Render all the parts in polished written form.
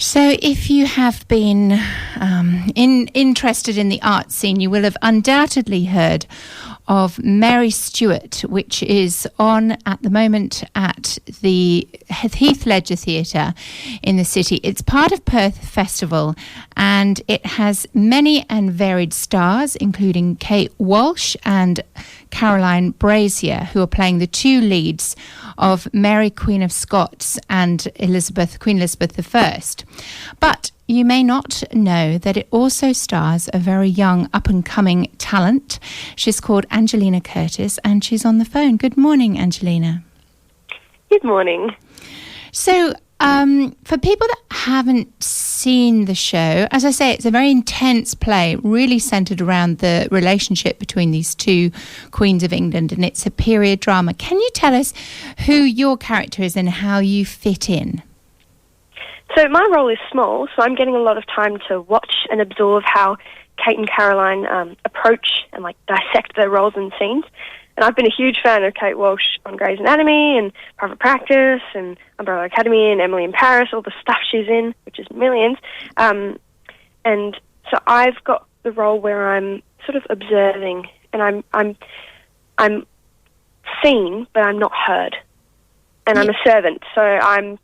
So if you have been interested in the art scene, you will have undoubtedly heard of Mary Stuart, which is on at the moment at the Heath Ledger Theatre in the city. It's part of Perth Festival, and it has many and varied stars, including Kate Walsh and Caroline Brazier, who are playing the two leads of Mary, Queen of Scots, and Queen Elizabeth I. But you may not know that it also stars a very young up-and-coming talent. She's called Angelina Curtis, and she's on the phone. Good morning, Angelina. Good morning. So, for people that haven't seen the show, as I say, it's a very intense play, really centred around the relationship between these two Queens of England, and it's a period drama. Can you tell us who your character is and how you fit in? So my role is small, so I'm getting a lot of time to watch and absorb how Kate and Caroline approach and dissect their roles and scenes. And I've been a huge fan of Kate Walsh on Grey's Anatomy and Private Practice and Umbrella Academy and Emily in Paris, all the stuff she's in, which is millions. And so I've got the role where I'm sort of observing, and I'm seen, but I'm not heard. And I'm a servant, so I'm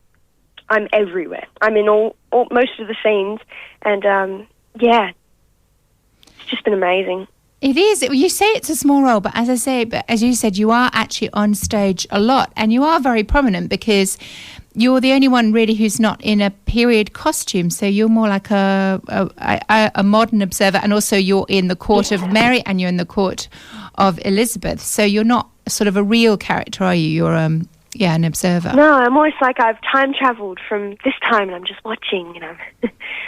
everywhere. I'm in all most of the scenes, and it's just been amazing. It is. You say it's a small role, but as you said, you are actually on stage a lot, and you are very prominent because you're the only one really who's not in a period costume. So you're more like a modern observer, and also you're in the court of Mary and you're in the court of Elizabeth. So you're not sort of a real character, are you? You're an observer. No, I'm almost like I've time travelled from this time, and I'm just watching.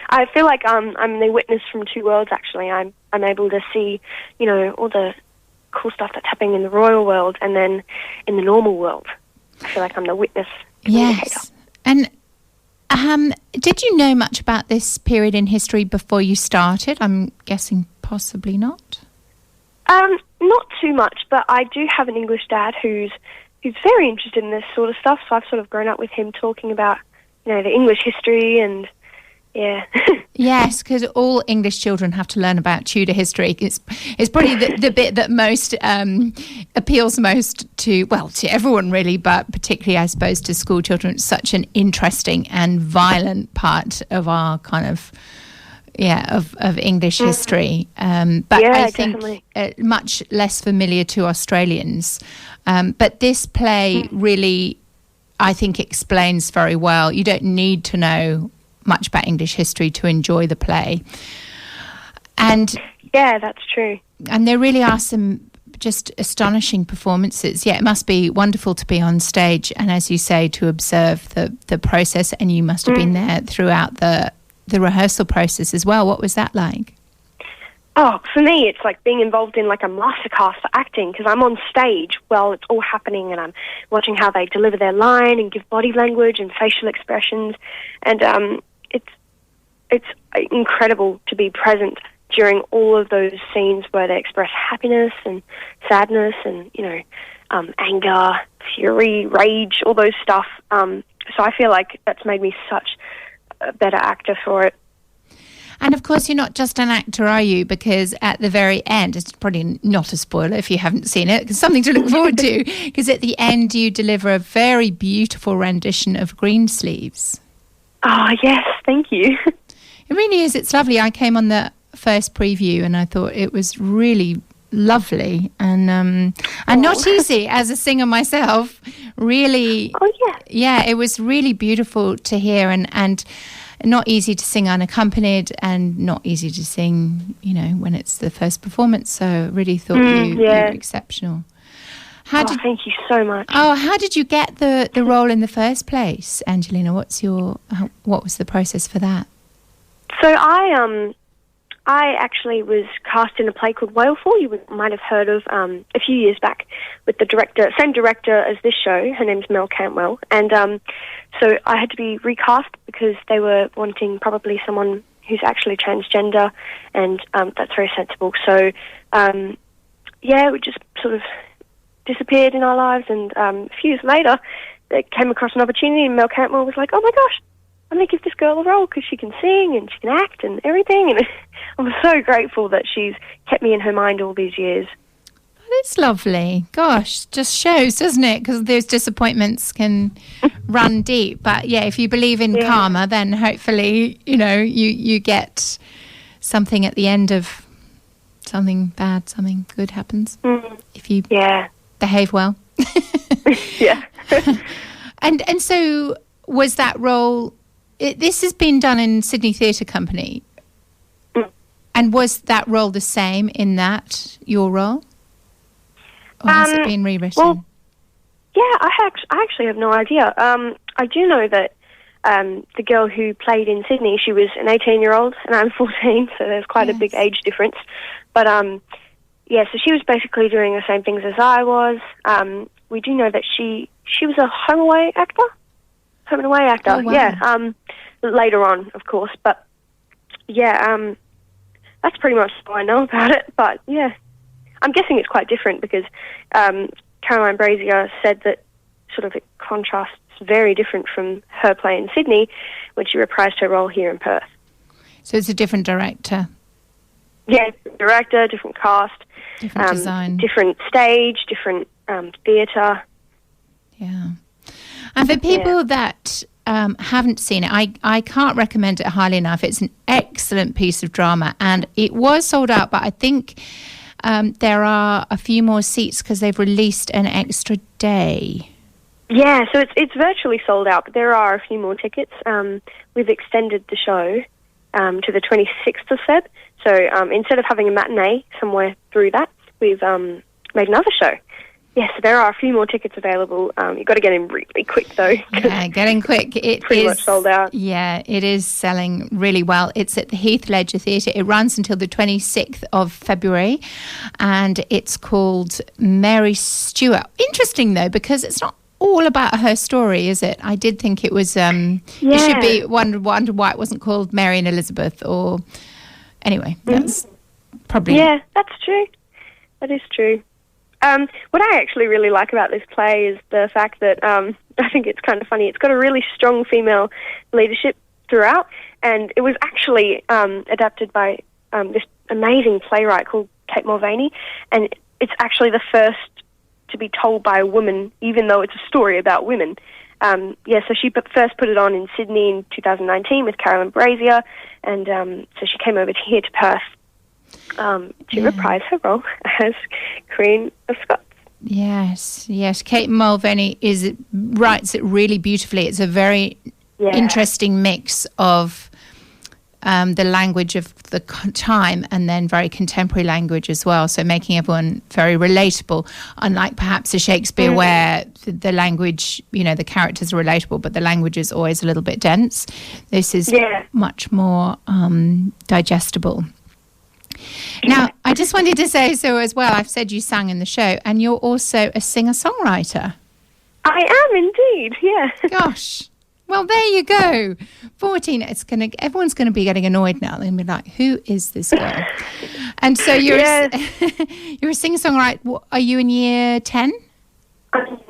I feel like I'm the witness from two worlds. Actually, I'm able to see, all the cool stuff that's happening in the royal world, and then in the normal world, I feel like I'm the witness communicator. Yes, and did you know much about this period in history before you started? I'm guessing possibly not. Not too much, but I do have an English dad who's very interested in this sort of stuff, so I've sort of grown up with him talking about, the English history and, yeah. Yes, because all English children have to learn about Tudor history. It's probably the bit that most appeals most to everyone really, but particularly, I suppose, to school children. It's such an interesting and violent part of our kind of of English history, but I think much less familiar to Australians. But this play really, I think, explains very well. You don't need to know much about English history to enjoy the play. And yeah, that's true. And there really are some just astonishing performances. Yeah, it must be wonderful to be on stage and, as you say, to observe the process. And you must have been there throughout the rehearsal process as well. What was that like? Oh, for me, it's like being involved in like a masterclass for acting, because I'm on stage while it's all happening, and I'm watching how they deliver their line and give body language and facial expressions, and it's incredible to be present during all of those scenes where they express happiness and sadness and anger, fury, rage, all those stuff. So I feel like that's made me such a better actor for it. And of course, you're not just an actor, are you? Because at the very end, it's probably not a spoiler if you haven't seen it, it's something to look forward to, because at the end you deliver a very beautiful rendition of Greensleeves. Oh, yes, thank you. It really is. It's lovely. I came on the first preview and I thought it was really lovely and not easy as a singer myself. Really, it was really beautiful to hear and not easy to sing unaccompanied and not easy to sing, when it's the first performance. So I really thought you were exceptional. Thank you so much. Oh, how did you get the role in the first place, Angelina? What was the process for that? So I actually was cast in a play called Whalefall. You might have heard of a few years back, with the same director as this show. Her name's Mel Cantwell, and so I had to be recast because they were wanting probably someone who's actually transgender, and that's very sensible. So we just sort of disappeared in our lives, and a few years later, they came across an opportunity, and Mel Cantwell was like, "Oh my gosh, I'm going to give this girl a role because she can sing and she can act and everything. And I'm so grateful that she's kept me in her mind all these years. It's lovely. Gosh, just shows, doesn't it? Because those disappointments can run deep. But yeah, if you believe in karma, then hopefully, you get something at the end of something bad, something good happens. If you behave well. Yeah. And so was that role, this has been done in Sydney Theatre Company. And was that role the same in that, your role? Or has it been rewritten? Well, yeah, I actually have no idea. I do know that the girl who played in Sydney, she was an 18-year-old and I'm 14, so there's quite a big age difference. But, so she was basically doing the same things as I was. We do know that she was a home and away actor. Oh, wow. Yeah, later on, of course. But, that's pretty much all I know about it. But, yeah. I'm guessing it's quite different because Caroline Brazier said that sort of it contrasts very different from her play in Sydney when she reprised her role here in Perth. So it's a different director? Yeah, director, different cast. Different design. Different stage, different theatre. Yeah. And for people that haven't seen it, I can't recommend it highly enough. It's an excellent piece of drama and it was sold out, but I think... there are a few more seats because they've released an extra day. Yeah, so it's virtually sold out, but there are a few more tickets. We've extended the show to the 26th of Feb. So instead of having a matinee somewhere through that, we've made another show. Yes, so there are a few more tickets available. You've got to get in really quick, though. Yeah, get in quick. It pretty much sold out. Yeah, it is selling really well. It's at the Heath Ledger Theatre. It runs until the 26th of February, and it's called Mary Stuart. Interesting, though, because it's not all about her story, is it? I did think it was... It should be... Wonder why it wasn't called Mary and Elizabeth, or... Anyway, that's probably... Yeah, that's true. That is true. What I actually really like about this play is the fact that I think it's kind of funny. It's got a really strong female leadership throughout, and it was actually adapted by this amazing playwright called Kate Mulvaney, and it's actually the first to be told by a woman, even though it's a story about women. So she first put it on in Sydney in 2019 with Caroline Brazier, and so she came over here to Perth to reprise her role as Queen of Scots. Yes. Kate Mulvaney writes it really beautifully. It's a very interesting mix of the language of the time and then very contemporary language as well, so making everyone very relatable, unlike perhaps a Shakespeare where the language, the characters are relatable, but the language is always a little bit dense. This is much more digestible. Now, I just wanted to say so as well, I've said you sang in the show, and you're also a singer-songwriter. I am indeed, yeah. Gosh. Well, there you go. 14, everyone's going to be getting annoyed now. They'll be like, who is this girl? And so you're a singer-songwriter. Are you in year 10? I'm in year 9.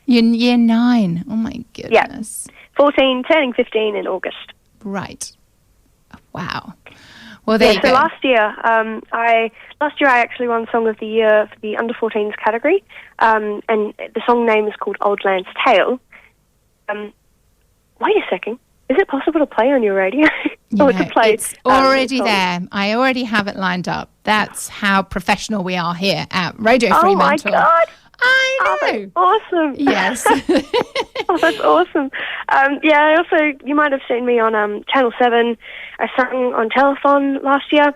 You're in year 9. Oh, my goodness. Yeah. 14, turning 15 in August. Right. Wow. Well, there you go. So last year I actually won Song of the Year for the Under-14s category, and the song name is called Old Land's Tale. Wait a second. Is it possible to play on your radio? Or to play, it's already there. I already have it lined up. That's how professional we are here at Radio Fremantle. Oh, my God. I know. Oh, that's awesome. Yes. Oh, that's awesome. I also, you might have seen me on Channel 7. I sang on Telethon last year.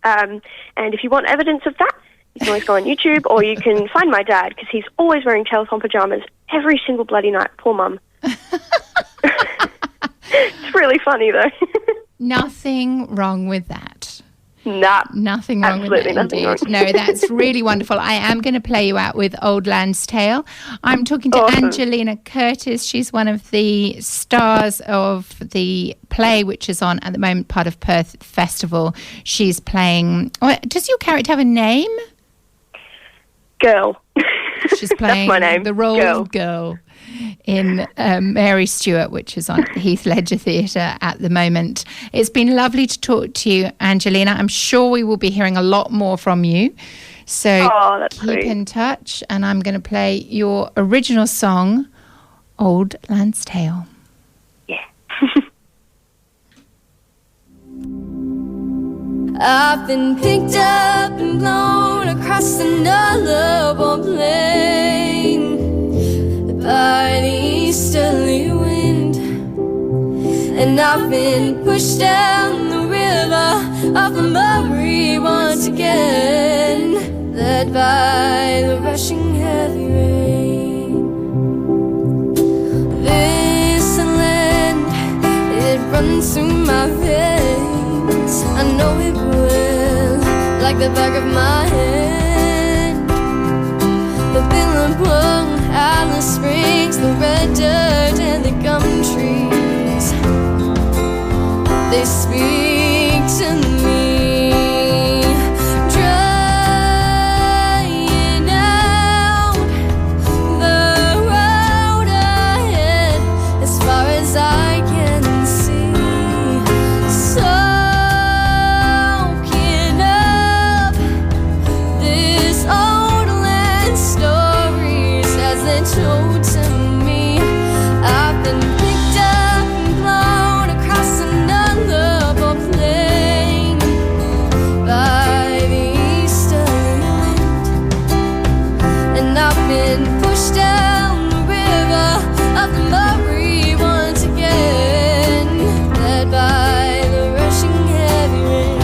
And if you want evidence of that, you can always go on YouTube, or you can find my dad, because he's always wearing Telethon pyjamas every single bloody night. Poor mum. It's really funny, though. Nothing wrong with that. Nah. Nothing wrong with that, indeed. No, that's really wonderful. I am going to play you out with Old Land's Tale. I'm talking to Angelina Curtis. She's one of the stars of the play, which is on at the moment, part of Perth Festival. She's playing... does your character have a name? Girl. She's playing my name. the role of Girl in Mary Stuart, which is on Heath Ledger Theatre at the moment. It's been lovely to talk to you, Angelina. I'm sure we will be hearing a lot more from you. So keep in touch, and I'm going to play your original song, Old Land's Tale. Yeah. I've been picked up and blown across another plain by the easterly wind, and I've been pushed down the river of the Murray once again, led by the rushing heavy rain. This land, it runs through my veins, I know it will, like the back of my hand. The Billabong, Alice Springs, the red dirt and the gum trees, they speak to me. Drying out the road ahead as far as I can see. Soaking up this old land stories as they told to me. I've been picked up and blown across another plain by the easterly wind, and I've been pushed down the river of the Murray once again, led by the rushing heavy rain.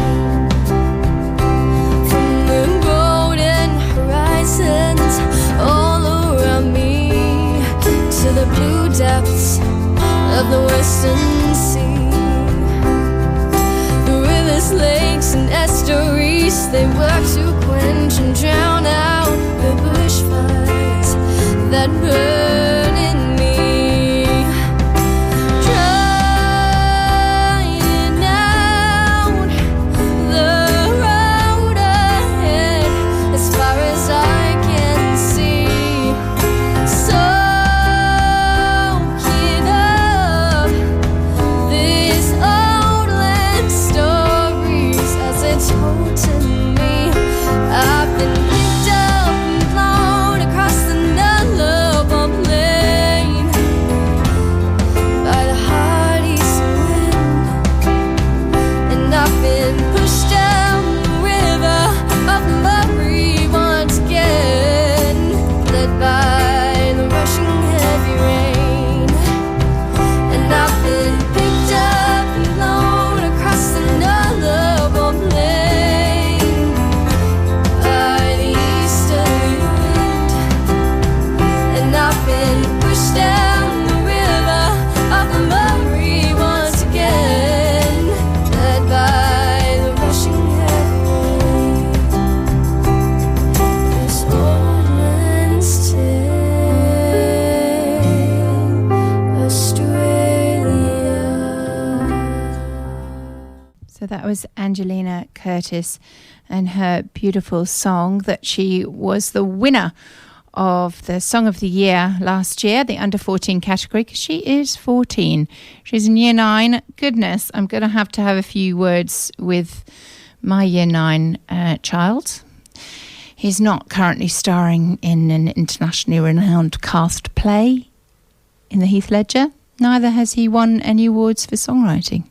From the golden horizons all around me to the blue depths of the western sea, the rivers, lakes, and estuaries, they work to quench and drown out the bushfires that burn in me. Drying out the road ahead as far as I can see. Soaking up these old land stories as they told to me. I've been picked up and blown across another plain by the hard east wind, and I've been pushed down the river of the Murray once again, led by the rushing heavy rain. And I've been picked up and blown across another plain by the easterly wind, and I've been pushed down the river of the Murray once again, led by the rushing heavy rain. This old land's tale, Australia. So that was Angelina Curtis and her beautiful song that she was the winner of the Song of the Year last year, the under 14 category, because she is 14. She's in year 9. Goodness, I'm going to have a few words with my year 9 child. He's not currently starring in an internationally renowned cast play in the Heath Ledger. Neither has he won any awards for songwriting.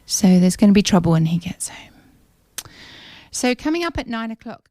So there's going to be trouble when he gets home. So coming up at 9 o'clock...